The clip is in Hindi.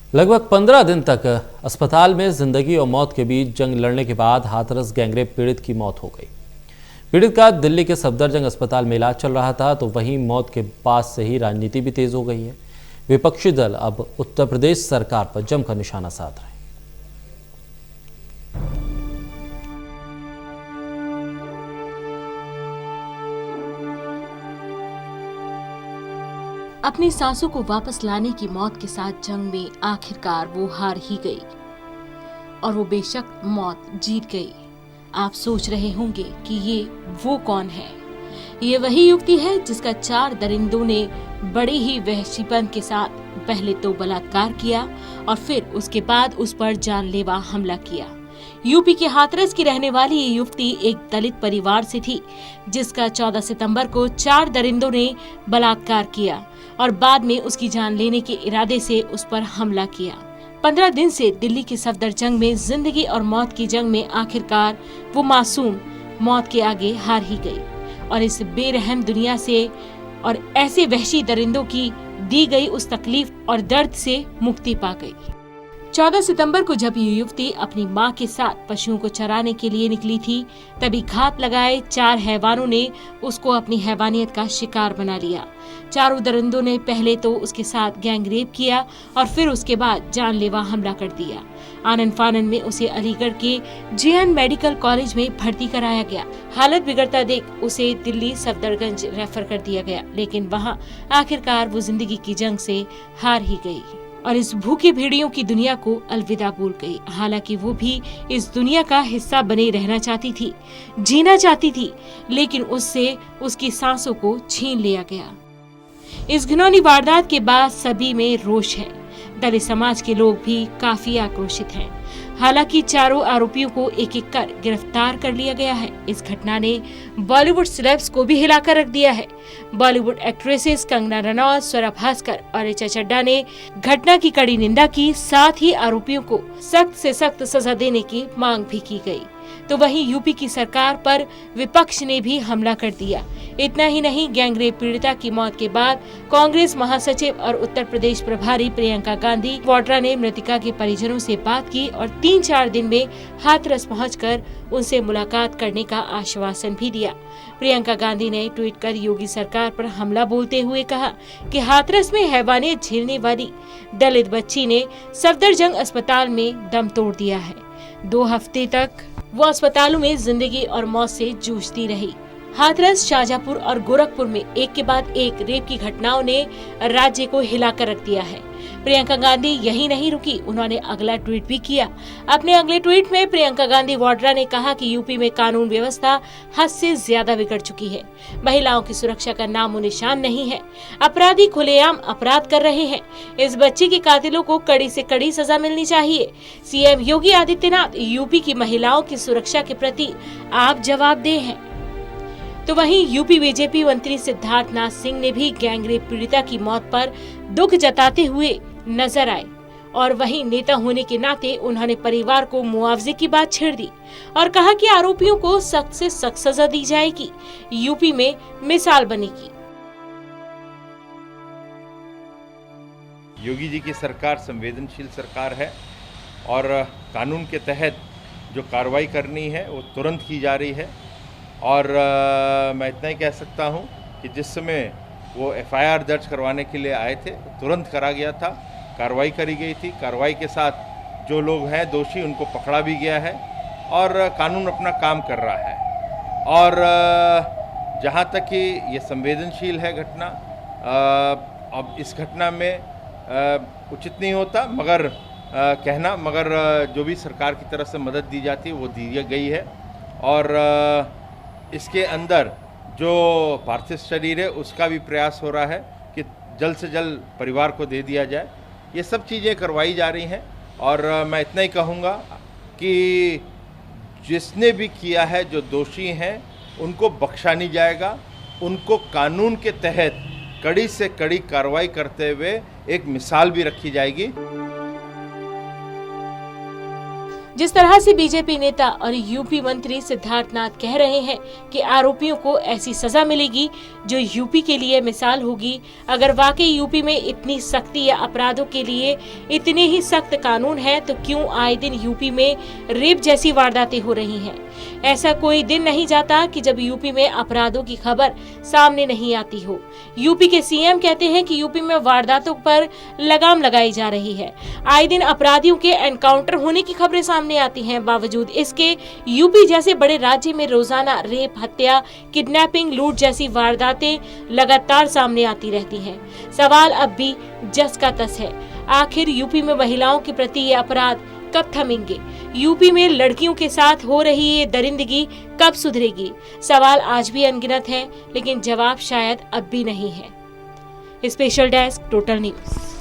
लगभग 15 दिन तक अस्पताल में जिंदगी और मौत के बीच जंग लड़ने के बाद हाथरस गैंगरेप पीड़ित की मौत हो गई। पीड़ित का दिल्ली के सफदरजंग अस्पताल में इलाज चल रहा था, तो वहीं मौत के पास से ही राजनीति भी तेज हो गई है। विपक्षी दल अब उत्तर प्रदेश सरकार पर जमकर निशाना साध रहे हैं। अपनी सांसों को वापस लाने की मौत के साथ जंग में आखिरकार वो हार ही गई और वो बेशक मौत जीत गई। आप सोच रहे होंगे कि ये वो कौन है। ये वही युवती है जिसका 4 दरिंदों ने बड़े ही वहशीपन के साथ पहले तो बलात्कार किया और फिर उसके बाद उस पर जानलेवा हमला किया। यूपी के हाथरस की रहने वाली ये युवती एक दलित परिवार से थी, जिसका 14 सितंबर को 4 दरिंदों ने बलात्कार किया और बाद में उसकी जान लेने के इरादे से उस पर हमला किया। 15 दिन से दिल्ली के सफदरजंग में जिंदगी और मौत की जंग में आखिरकार वो मासूम मौत के आगे हार ही गई और इस बेरहम दुनिया से और ऐसे वहशी दरिंदों की दी गई उस तकलीफ और दर्द से मुक्ति पा गई। 14 सितंबर को जब ये युवती अपनी मां के साथ पशुओं को चराने के लिए निकली थी, तभी घात लगाए 4 हैवानों ने उसको अपनी हैवानियत का शिकार बना लिया। चारों दरिंदों ने पहले तो उसके साथ गैंगरेप किया और फिर उसके बाद जानलेवा हमला कर दिया। आनन फानन में उसे अलीगढ़ के जेएन मेडिकल कॉलेज में भर्ती कराया गया। हालत बिगड़ता देख उसे दिल्ली सफदरजंग रेफर कर दिया गया, लेकिन वहां आखिरकार वो जिंदगी की जंग से हार ही गई और इस भूखे भेड़ियों की दुनिया को अलविदा बोल गई। हालांकि वो भी इस दुनिया का हिस्सा बने रहना चाहती थी, जीना चाहती थी, लेकिन उससे उसकी सांसों को छीन लिया गया। इस घिनौनी वारदात के बाद सभी में रोष है। दलित समाज के लोग भी काफी आक्रोशित हैं। हालांकि चारों आरोपियों को एक एक कर गिरफ्तार कर लिया गया है। इस घटना ने बॉलीवुड सेलेब्स को भी हिलाकर रख दिया है। बॉलीवुड एक्ट्रेसेस कंगना रनौत, स्वरा भास्कर और ऋचा चड्ढा ने घटना की कड़ी निंदा की। साथ ही आरोपियों को सख्त से सख्त सजा देने की मांग भी की गई। तो वहीं यूपी की सरकार पर विपक्ष ने भी हमला कर दिया। इतना ही नहीं, गैंगरेप पीड़िता की मौत के बाद कांग्रेस महासचिव और उत्तर प्रदेश प्रभारी प्रियंका गांधी वाड्रा ने मृतका के परिजनों से बात की और 3-4 दिन में हाथरस पहुंचकर उनसे मुलाकात करने का आश्वासन भी दिया। प्रियंका गांधी ने ट्वीट कर योगी सरकार पर हमला बोलते हुए कहा कि हाथरस में हैवानियत झेलने वाली दलित बच्ची ने सफदरजंग अस्पताल में दम तोड़ दिया है। 2 हफ्ते तक वो अस्पतालों में जिंदगी और मौत से जूझती रही। हाथरस, शाहजहांपुर और गोरखपुर में एक के बाद एक रेप की घटनाओं ने राज्य को हिलाकर रख दिया है। प्रियंका गांधी यही नहीं रुकी, उन्होंने अगला ट्वीट भी किया। अपने अगले ट्वीट में प्रियंका गांधी वाड्रा ने कहा कि यूपी में कानून व्यवस्था हद से ज्यादा बिगड़ चुकी है। महिलाओं की सुरक्षा का नामो निशान नहीं है। अपराधी खुलेआम अपराध कर रहे हैं। इस बच्चे के कातिलों को कड़ी से कड़ी सजा मिलनी चाहिए। सीएम योगी आदित्यनाथ, यूपी की महिलाओं की सुरक्षा के प्रति आप जवाबदेह हैं। तो वहीं यूपी बीजेपी मंत्री सिद्धार्थ नाथ सिंह ने भी गैंगरेप पीड़िता की मौत पर दुख जताते हुए नजर आए और वहीं नेता होने के नाते उन्होंने परिवार को मुआवजे की बात छेड़ दी और कहा कि आरोपियों को सख्त से सख्त सजा दी जाएगी। यूपी में मिसाल बनेगी। योगी जी की सरकार संवेदनशील सरकार है और कानून के तहत जो कार्रवाई करनी है वो तुरंत की जा रही है। और मैं इतना ही कह सकता हूं कि जिस समय वो एफआईआर दर्ज करवाने के लिए आए थे तुरंत करा गया था, कार्रवाई करी गई थी। कार्रवाई के साथ जो लोग हैं दोषी उनको पकड़ा भी गया है और कानून अपना काम कर रहा है। और जहां तक कि ये संवेदनशील है घटना, अब इस घटना में उचित नहीं होता मगर कहना, मगर जो भी सरकार की तरफ से मदद दी जाती है वो दी गई है। और इसके अंदर जो पार्थिव शरीर है उसका भी प्रयास हो रहा है कि जल्द से जल्द परिवार को दे दिया जाए। ये सब चीज़ें करवाई जा रही हैं और मैं इतना ही कहूँगा कि जिसने भी किया है, जो दोषी हैं उनको बख्शा नहीं जाएगा। उनको कानून के तहत कड़ी से कड़ी कार्रवाई करते हुए एक मिसाल भी रखी जाएगी। जिस तरह से बीजेपी नेता और यूपी मंत्री सिद्धार्थनाथ कह रहे हैं कि आरोपियों को ऐसी सजा मिलेगी जो यूपी के लिए मिसाल होगी। अगर वाकई यूपी में इतनी सख्ती या अपराधों के लिए इतने ही सख्त कानून हैं, तो क्यों आए दिन यूपी में रेप जैसी वारदातें हो रही हैं? ऐसा कोई दिन नहीं जाता कि जब यूपी में अपराधों की खबर सामने नहीं आती हो। यूपी के सीएम कहते हैं कि यूपी में वारदातों पर लगाम लगाई जा रही है। आए दिन अपराधियों के एनकाउंटर होने की खबरें सामने आती हैं। बावजूद इसके यूपी जैसे बड़े राज्य में रोजाना रेप, हत्या, किडनैपिंग, लूट जैसी वारदातें लगातार सामने आती रहती हैं। सवाल अब भी जस का तस है, आखिर यूपी में महिलाओं के प्रति ये अपराध कब थमेंगे? यूपी में लड़कियों के साथ हो रही ये दरिंदगी कब सुधरेगी? सवाल आज भी अनगिनत हैं, लेकिन जवाब शायद अब भी नहीं है। Special desk, total news.